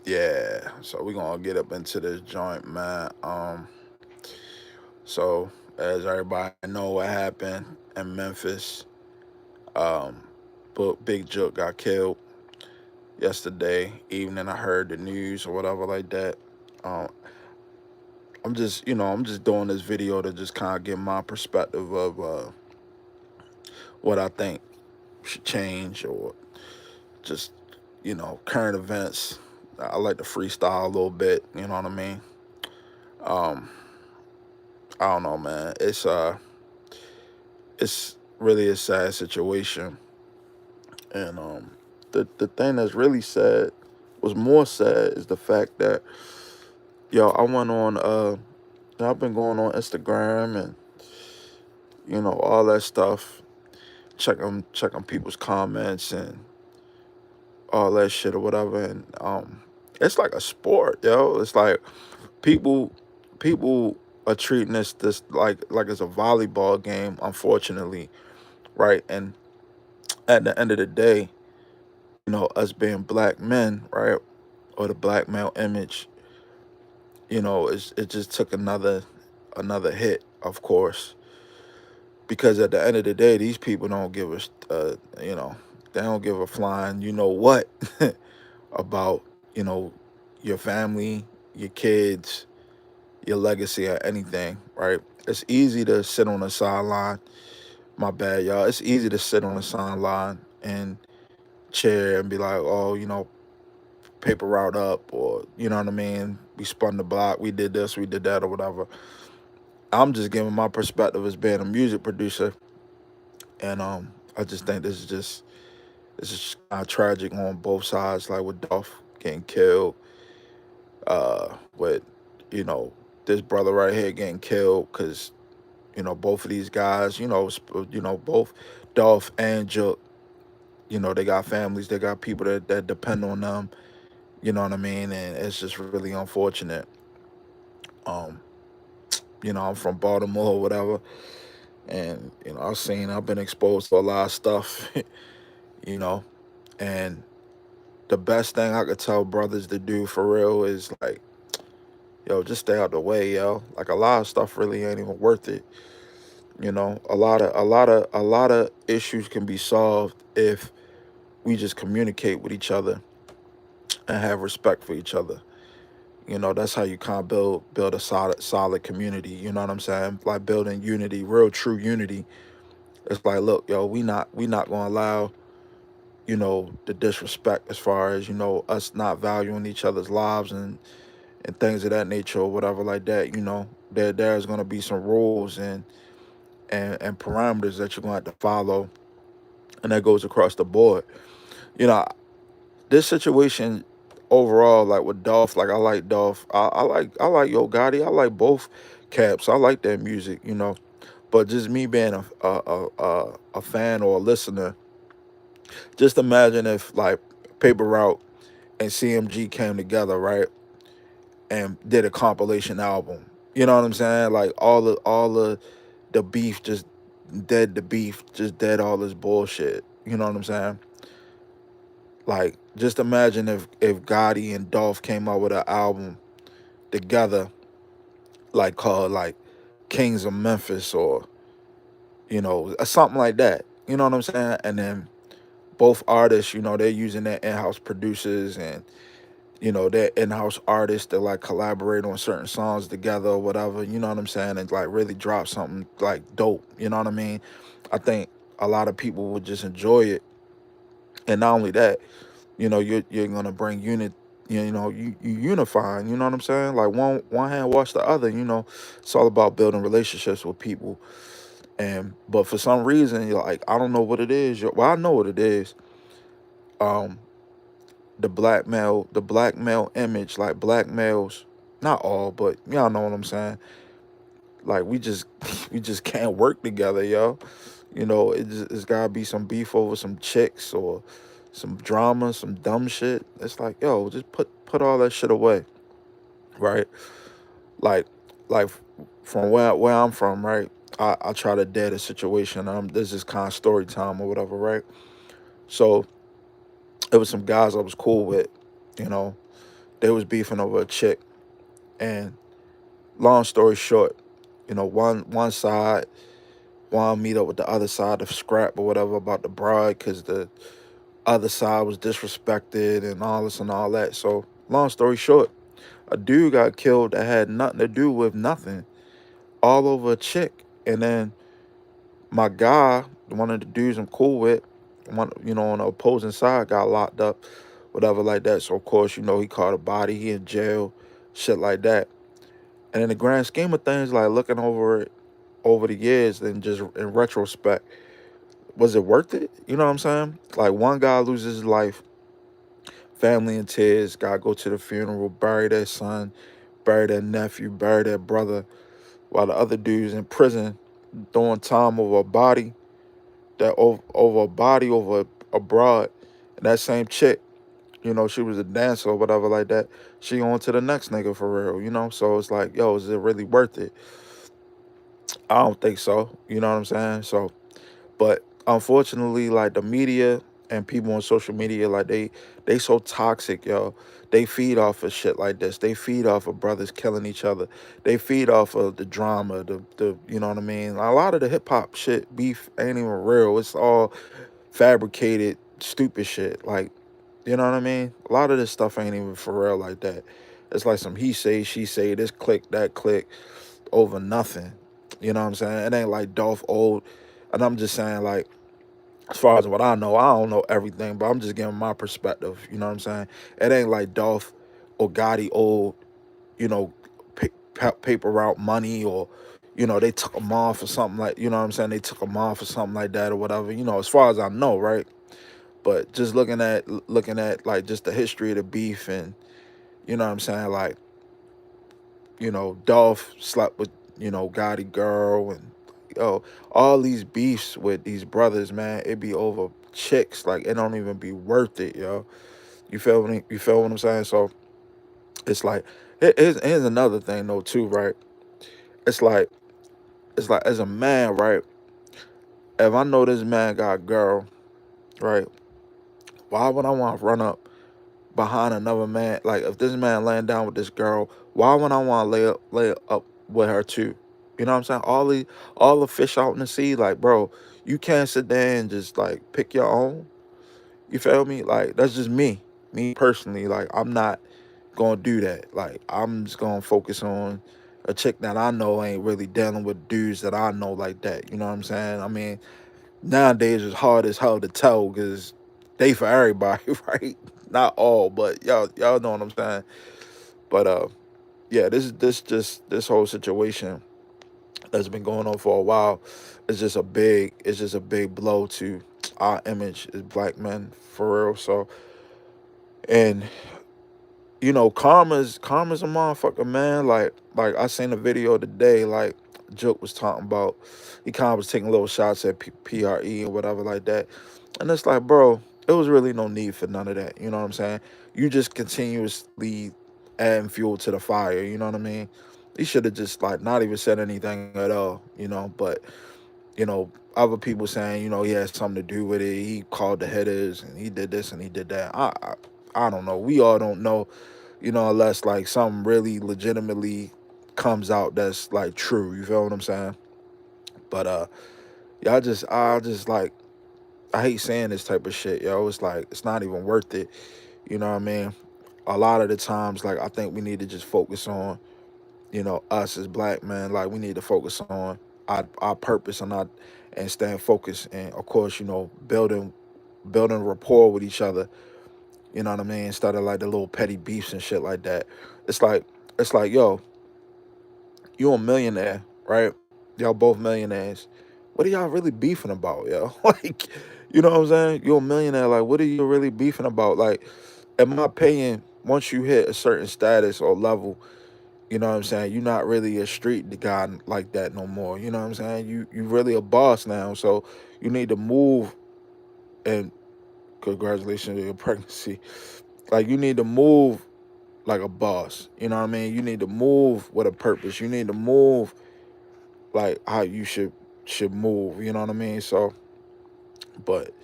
Yeah, so we're gonna get up into this joint, man. So as everybody know what happened in Memphis, um, but Big Jook got killed yesterday evening. I heard the news or whatever like that. Um, I'm just doing this video to just kind of get my perspective of what I think should change or just current events. I like to freestyle a little bit. You know what I mean? Um, I don't know, man. It's really a sad situation, and the thing that's really sad was more sad is the fact that I went on I've been going on Instagram and all that stuff, checking people's comments and all that shit or whatever, and it's like a sport, yo. It's like people people are treating this like it's a volleyball game, unfortunately, right? And at the end of the day, us being black men, right, or the black male image, it just took another hit, of course, because at the end of the day, these people don't give they don't give a flying, what, about your family, your kids, your legacy, or anything, right? It's easy to sit on the sideline. My bad, y'all. It's easy to sit on the sideline and chair and be like, oh, paper route up, or you know what I mean. We spun the block. We did this. We did that, or whatever. I'm just giving my perspective as being a music producer, and I just think this is just kind of tragic on both sides. Like with Dolph getting killed, with you know this brother right here getting killed because both of these guys, both Dolph and Jook, they got families, they got people that depend on them. You know what I mean? And it's just really unfortunate. Um, I'm from Baltimore or whatever, and I've been exposed to a lot of stuff, you know, and the best thing I could tell brothers to do for real is like, yo, just stay out the way, yo. Like a lot of stuff really ain't even worth it. A lot of issues can be solved if we just communicate with each other and have respect for each other. That's how you kind of build a solid community. You know what I'm saying? Like building unity, real true unity. It's like, look, yo, we not gonna allow the disrespect as far as us not valuing each other's lives and things of that nature or whatever like that. There's gonna be some rules and parameters that you're gonna have to follow, and that goes across the board. You know, this situation overall, like with Dolph, like I like Dolph. I like Yo Gotti. I like both Caps. I like their music, But just me being a fan or a listener, just imagine if like Paper Route and CMG came together, right, and did a compilation album. You know what I'm saying? Like all the beef, just dead the beef, just dead all this bullshit. You know what I'm saying? Like, just imagine if Gotti and Dolph came out with an album together, like called like Kings of Memphis or something like that. You know what I'm saying? And then both artists, they're using their in-house producers and their in-house artists to like collaborate on certain songs together or whatever. You know what I'm saying? And like really drop something like dope. You know what I mean? I think a lot of people would just enjoy it. And not only that, you're gonna bring unit. You unifying. You know what I'm saying? Like one hand wash the other. It's all about building relationships with people. And but for some reason, you're like, I don't know what it is. Well, I know what it is. Um, the black male image, like black males, not all, but y'all know what I'm saying. Like we just we just can't work together, yo. It's gotta be some beef over some chicks or some drama, some dumb shit. It's like, yo, just put all that shit away, right? Like like from where I'm from, right? I try to dead a situation. This is kind of story time or whatever, right? So it was some guys I was cool with, you know. They was beefing over a chick, and long story short, one side wanted to meet up with the other side of scrap or whatever about the bride because the other side was disrespected and all this and all that. So long story short, a dude got killed that had nothing to do with nothing, all over a chick. And then my guy, one of the dudes I'm cool with, one on the opposing side, got locked up, whatever like that. So of course, he caught a body, he in jail, shit like that. And in the grand scheme of things, like looking over it over the years and just in retrospect, was it worth it? You know what I'm saying? Like one guy loses his life, family in tears, gotta go to the funeral, bury their son, bury their nephew, bury their brother, while the other dude's in prison doing time over a body, over a body over a broad. And that same chick, she was a dancer or whatever like that. She on to the next nigga for real. So it's like, yo, is it really worth it? I don't think so. You know what I'm saying? So, but unfortunately, like the media and people on social media, like they so toxic, yo. They feed off of shit like this. They feed off of brothers killing each other. They feed off of the drama, the you know what I mean? A lot of the hip hop shit beef ain't even real. It's all fabricated, stupid shit. Like, you know what I mean? A lot of this stuff ain't even for real like that. It's like some he say, she say, this click, that click, over nothing. You know what I'm saying? It ain't like Dolph old. And I'm just saying, like, as far as what I don't know everything, but I'm just giving my perspective. You know what I'm saying? It ain't like Dolph or Gotti old, you know, paper route money, or, they took them off or something like, you know what I'm saying? They took them off or something like that or whatever, as far as I know, right? But just looking at like just the history of the beef, and you know what I'm saying, like, Dolph slept with, Gotti girl, and all these beefs with these brothers, man, it be over chicks. Like, it don't even be worth it, yo. You feel me? You feel what I'm saying? So it's like, here's another thing though too, right? It's like as a man, right? If I know this man got a girl, right? Why would I want to run up behind another man? Like, if this man laying down with this girl, why would I want to lay up with her too? You know what I'm saying? All the fish out in the sea, like, bro, you can't sit there and just like pick your own. You feel me? Like, that's just me personally. Like, I'm not gonna do that. Like, I'm just gonna focus on a chick that I know ain't really dealing with dudes that I know like that. You know what I'm saying? I mean, nowadays it's hard as hell to tell because they for everybody, right? Not all, but y'all know what I'm saying. But yeah, this whole situation that's been going on for a while is just a big blow to our image as black men, for real. So, and karma's a motherfucker, man. Like I seen a video today, like Jook was talking about. He kind of was taking little shots at PRE or whatever like that, and it's like, bro, it was really no need for none of that. You know what I'm saying? You just continuously adding fuel to the fire. You know what I mean? He should have just like not even said anything at all. But other people saying, he had something to do with it. He called the headers and he did this and he did that. I don't know. We all don't know, unless like something really legitimately comes out that's like true. You feel what I'm saying? But y'all I just like, I hate saying this type of shit, yo. It's like it's not even worth it. You know what I mean? A lot of the times, like, I think we need to just focus on, us as black men. Like, we need to focus on our purpose and staying focused, and of course, building rapport with each other. You know what I mean? Instead of like the little petty beefs and shit like that. It's like yo, you a millionaire, right? Y'all both millionaires. What are y'all really beefing about, yo? Like, you know what I'm saying? You're a millionaire. Like, what are you really beefing about? Like, in my opinion, once you hit a certain status or level, you know what I'm saying, you're not really a street guy like that no more. You know what I'm saying? You really a boss now. So you need to move, and congratulations on your pregnancy. Like, you need to move like a boss. You know what I mean? You need to move with a purpose. You need to move like how you should move. You know what I mean? So, but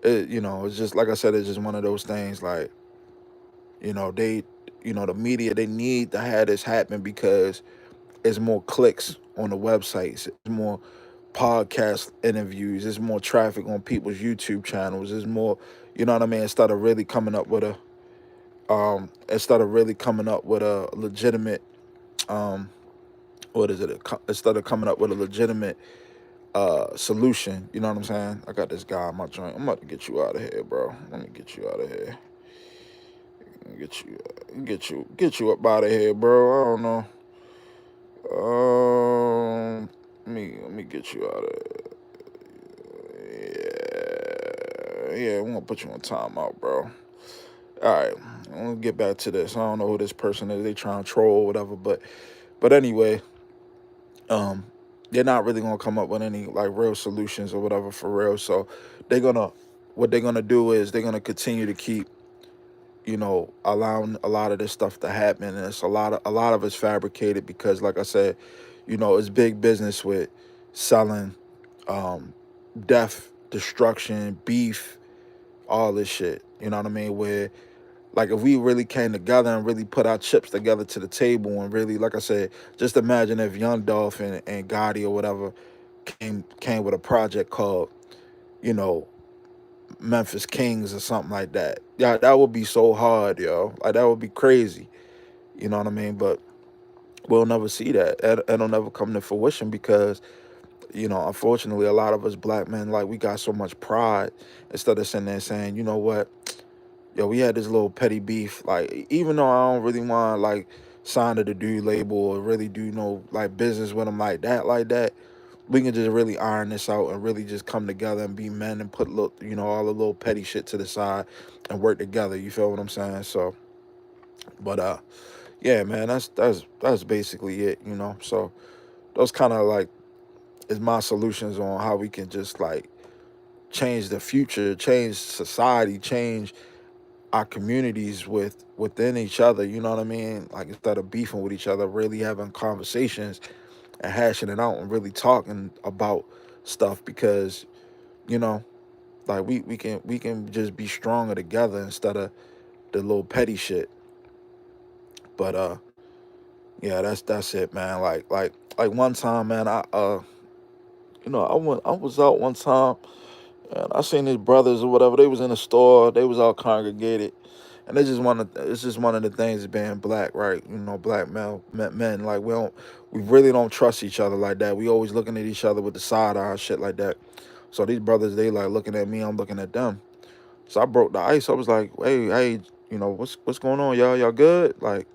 it's just like I said, it's just one of those things. Like, they, the media, they need to have this happen because it's more clicks on the websites, it's more podcast interviews, there's more traffic on people's YouTube channels, there's more, you know what I mean, instead of really coming up with a legitimate um what is it, instead of coming up with a legitimate solution. You know what I'm saying? I got this guy in my joint. I'm about to get you out of here, bro. Let me get you out of here. Get you up out of here, bro. I don't know. Let me get you out of here. Yeah, I'm gonna put you on timeout, bro. All right, I'm gonna get back to this. I don't know who this person is. They trying to troll or whatever, but anyway, um, they're not really gonna come up with any like real solutions or whatever for real. So they're gonna what they're gonna do is they're gonna continue to keep allowing a lot of this stuff to happen, and it's a lot of it's fabricated because, like I said, it's big business with selling um, death, destruction, beef, all this shit. You know what I mean? Where like if we really came together and really put our chips together to the table and really, like I said, just imagine if Young Dolph and Gotti or whatever came with a project called, you know, Memphis Kings or something like that. Yeah, that would be so hard, yo. Like that would be crazy. You know what I mean? But we'll never see that. It'll never come to fruition because, unfortunately, a lot of us black men, like we got so much pride instead of sitting there saying, you know what, yo, we had this little petty beef. Like, even though I don't really want to like sign to the dude label or really do no like business with him like that, we can just really iron this out and really just come together and be men and put all the little petty shit to the side and work together. You feel what I'm saying? So, but yeah, man, that's basically it. So those kind of like is my solutions on how we can just like change the future, change society, change our communities within each other. You know what I mean? Like instead of beefing with each other, really having conversations and hashing it out and really talking about stuff because you know like we can just be stronger together instead of the little petty shit. But yeah, that's it, man. Like one time, man, I was out one time and I seen these brothers or whatever. They was in the store, they was all congregated, and it's just one of the things of being black, right? Black men, like we really don't trust each other like that. We always looking at each other with the side eye, shit like that. So these brothers, they like looking at me, I'm looking at them. So I broke the ice. I was like, hey, what's going on, y'all? Y'all good? Like,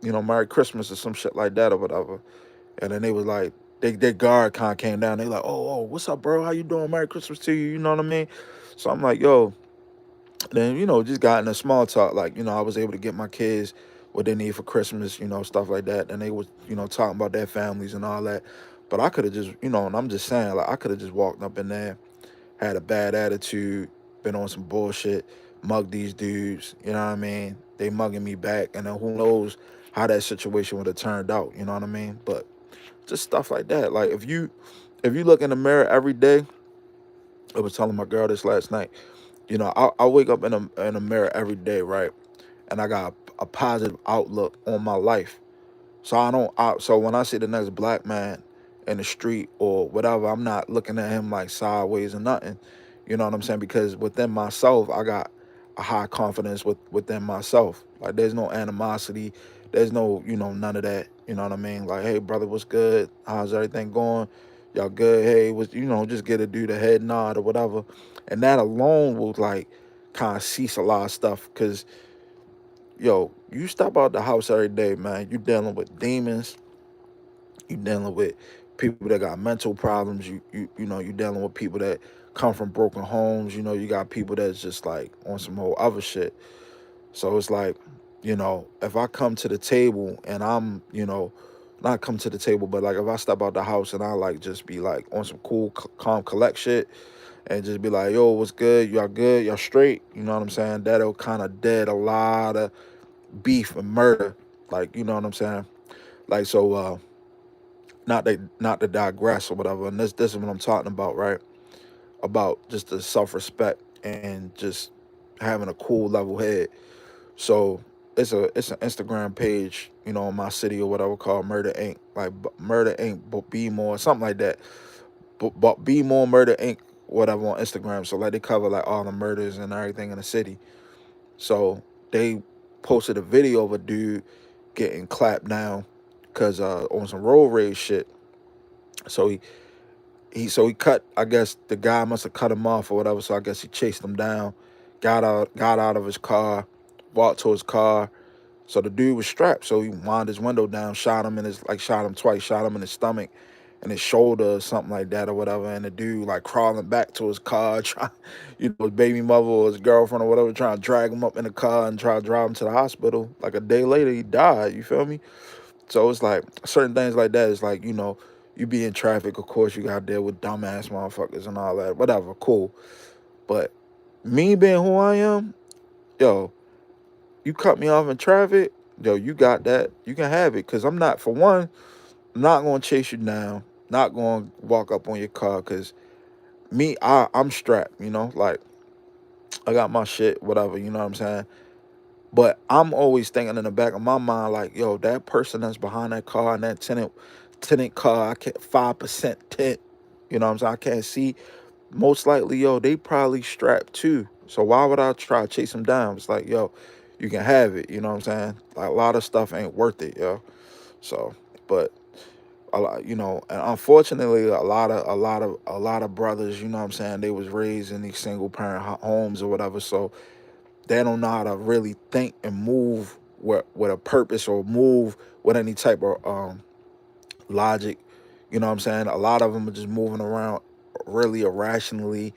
Merry Christmas or some shit like that or whatever. And then they was like, their guard kind of came down. They like, oh, what's up, bro? How you doing? Merry Christmas to you. You know what I mean? So I'm like, yo. Then just got in a small talk. Like, I was able to get my kids what they need for Christmas. Stuff like that. And they was talking about their families and all that. But I could have just, and I'm just saying, like, I could have just walked up in there, had a bad attitude, been on some bullshit, mugged these dudes. You know what I mean? They mugging me back, and then who knows how that situation would have turned out. You know what I mean? But just stuff like that. Like if you look in the mirror every day, I was telling my girl this last night. I wake up in a mirror every day, right? And I got a positive outlook on my life. So so when I see the next black man in the street or whatever, I'm not looking at him like sideways or nothing. You know what I'm saying? Because within myself, I got a high confidence within myself. Like there's no animosity, there's no, none of that. You know what I mean? Like, hey brother, what's good? How's everything going? Y'all good? Hey, just get a dude a head nod or whatever. And that alone will like kind of cease a lot of stuff. Cause you step out the house every day, man. You dealing with demons. You dealing with people that got mental problems. You dealing with people that come from broken homes. You got people that's just like on some whole other shit. So it's like, if I come to the table and I'm, not come to the table, but like if I step out the house and I like just be like on some cool, calm, collect shit and just be like, yo, what's good? Y'all good? Y'all straight? You know what I'm saying? That'll kind of dead a lot of beef and murder. Like, you know what I'm saying? Like, so, not to digress or whatever. And this is what I'm talking about, right? About just the self respect and just having a cool level head. So it's an Instagram page, in my city or whatever, called Murder Inc. Like Murder Inc. But Be More, something like that. But Be More Murder Inc. Whatever on Instagram. So like they cover like all the murders and everything in the city. So they posted a video of a dude getting clapped down because on some road rage shit. So he cut. I guess the guy must have cut him off or whatever. So I guess he chased him down, got out of his car, walked to his car. So the dude was strapped. So he wound his window down, shot him twice, shot him in his stomach and his shoulder or something like that or whatever. And the dude like crawling back to his car, trying, his baby mother or his girlfriend or whatever, trying to drag him up in the car and try to drive him to the hospital. Like a day later, he died. You feel me? So it's like certain things like that. It's like, you be in traffic, of course, you got to deal with dumbass motherfuckers and all that. Whatever, cool. But me being who I am, yo, you cut me off in traffic, yo, you got that. You can have it. Because I'm not, for one, I'm not going to chase you down. Not going to walk up on your car. Because I'm strapped, Like, I got my shit, whatever, you know what I'm saying? But I'm always thinking in the back of my mind, like, yo, that person that's behind that car and that tenant car, I can't 5% tint. You know what I'm saying? I can't see. Most likely, yo, they probably strapped too. So why would I try to chase them down? It's like, yo, you can have it. You know what I'm saying? Like a lot of stuff ain't worth it, yo. So, but a lot, and unfortunately, a lot of brothers, you know what I'm saying, they was raised in these single parent homes or whatever. So they don't know how to really think and move with a purpose or move with any type of logic. You know what I'm saying? A lot of them are just moving around really irrationally,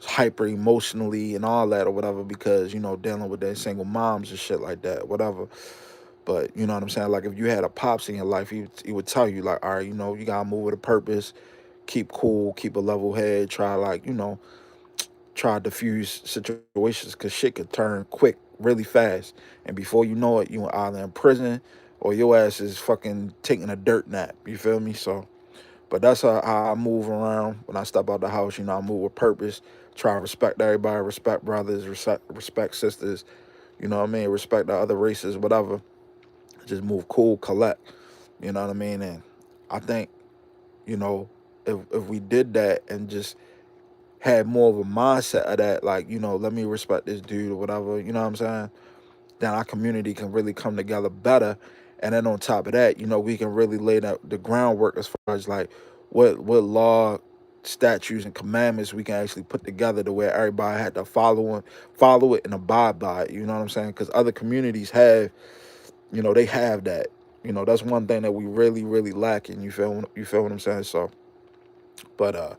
hyper emotionally, and all that or whatever because dealing with their single moms and shit like that, whatever. But you know what I'm saying? Like if you had a pops in your life, he would tell you like, all right, you gotta move with a purpose, keep cool, keep a level head, try like try to diffuse situations because shit could turn quick, really fast, and before you know it, you either in prison or your ass is fucking taking a dirt nap. You feel me? So, but that's how I move around when I step out the house. I move with purpose. Try to respect everybody, respect brothers, respect sisters. You know what I mean? Respect the other races, whatever. Just move cool, collect. You know what I mean? And I think you know if we did that and just had more of a mindset of that, like, let me respect this dude or whatever, you know what I'm saying? Then our community can really come together better. And then on top of that, we can really lay the groundwork as far as like what law, statutes, and commandments we can actually put together to where everybody had to follow it and abide by it. You know what I'm saying? Because other communities have, they have that. That's one thing that we really, really lacking. You feel what I'm saying? So, but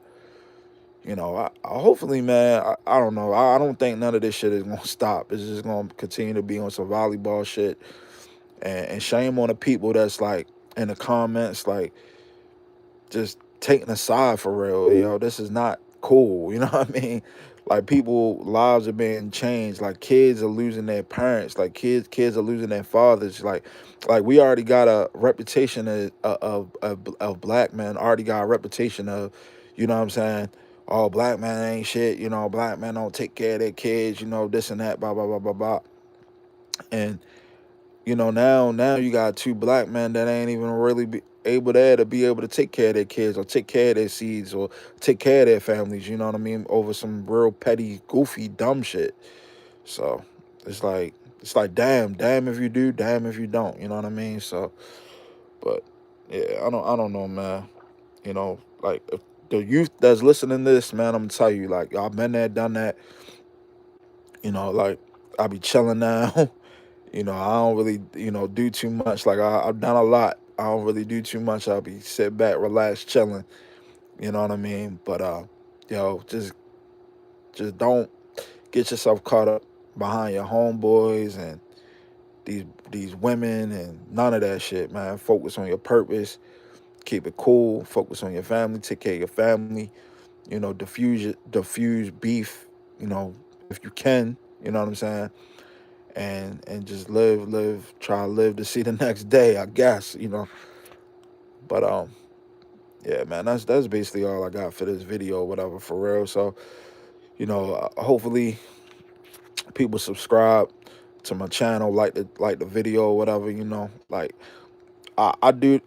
hopefully, man, I don't know. I don't think none of this shit is gonna stop. It's just gonna continue to be on some volleyball shit. And shame on the people that's like in the comments, like just taking a side for real. This is not cool. You know what I mean? Like people lives are being changed. Like kids are losing their parents. Like kids are losing their fathers. Like we already got a reputation of black men. Already got a reputation of, you know what I'm saying? Oh, black man ain't shit. Black men don't take care of their kids. This and that. Blah blah blah blah blah. And now you got two black men that ain't even really be able to take care of their kids or take care of their seeds or take care of their families, you know what I mean, over some real petty, goofy, dumb shit. So it's like damn if you do, damn if you don't, you know what I mean? So, but yeah, I don't know, man. Like if the youth that's listening to this, man, I'm gonna tell you, like, y'all been there, done that. Like I be chilling now. I don't really, do too much. Like I've done a lot. I don't really do too much. I'll be sit back, relax, chilling. You know what I mean? But just don't get yourself caught up behind your homeboys and these women and none of that shit, man. Focus on your purpose. Keep it cool. Focus on your family. Take care of your family. Diffuse beef. If you can. You know what I'm saying? And just try to live to see the next day, I guess. But yeah, man, that's basically all I got for this video or whatever, for real. So hopefully people subscribe to my channel, like the video or whatever, like I do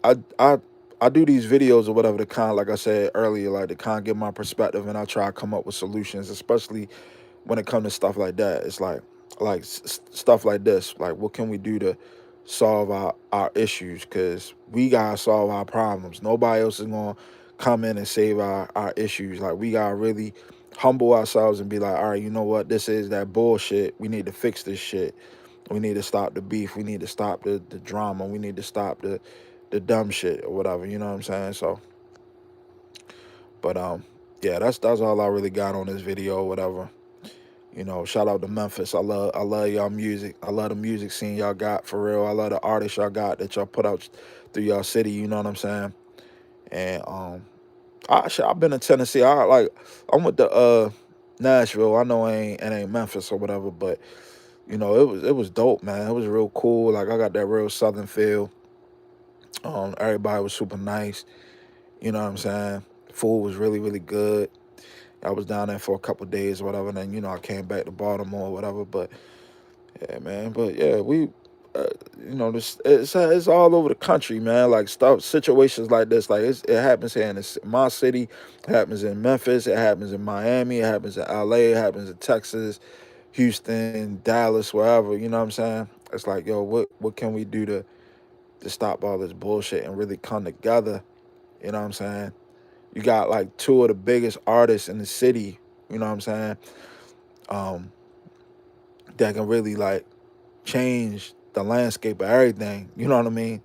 I do these videos or whatever to kind of, like I said earlier, like to kind of give my perspective, and I try to come up with solutions, especially when it comes to stuff like that. It's like stuff like this, like what can we do to solve our issues, because we gotta solve our problems. Nobody else is gonna come in and save our issues. Like we gotta really humble ourselves and be like, all right, you know what, this is that bullshit, we need to fix this shit. We need to stop the beef, we need to stop the drama, we need to stop the dumb shit or whatever, you know what I'm saying? So but yeah, that's all I really got on this video or whatever. Shout out to Memphis. I love y'all music. I love the music scene y'all got, for real. I love the artists y'all got that y'all put out through y'all city, you know what I'm saying? And I've been to Tennessee. I went to Nashville. I know it ain't Memphis or whatever, but it was dope, man. It was real cool. Like I got that real southern feel. Everybody was super nice, you know what I'm saying? Food was really, really good. I was down there for a couple days or whatever, and then I came back to Baltimore or whatever. But yeah, man. But yeah, uh, this it's all over the country, man. Like stuff, situations like this, like it happens here in my city, it happens in Memphis, it happens in Miami, it happens in LA, it happens in Texas, Houston, Dallas, wherever. You know what I'm saying? It's like, yo, what can we do to stop all this bullshit and really come together? You know what I'm saying? You got like two of the biggest artists in the city. You know what I'm saying? Um, that can really like change the landscape of everything. You know what I mean?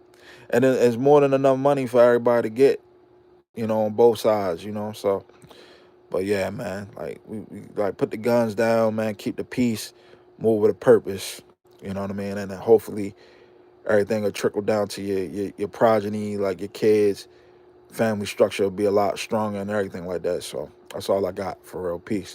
And then it's more than enough money for everybody to get, on both sides, So, but yeah, man, like we like put the guns down, man, keep the peace, move with a purpose. You know what I mean? And then hopefully everything will trickle down to your progeny, like your kids, family structure will be a lot stronger and everything like that. So that's all I got, for real. Peace.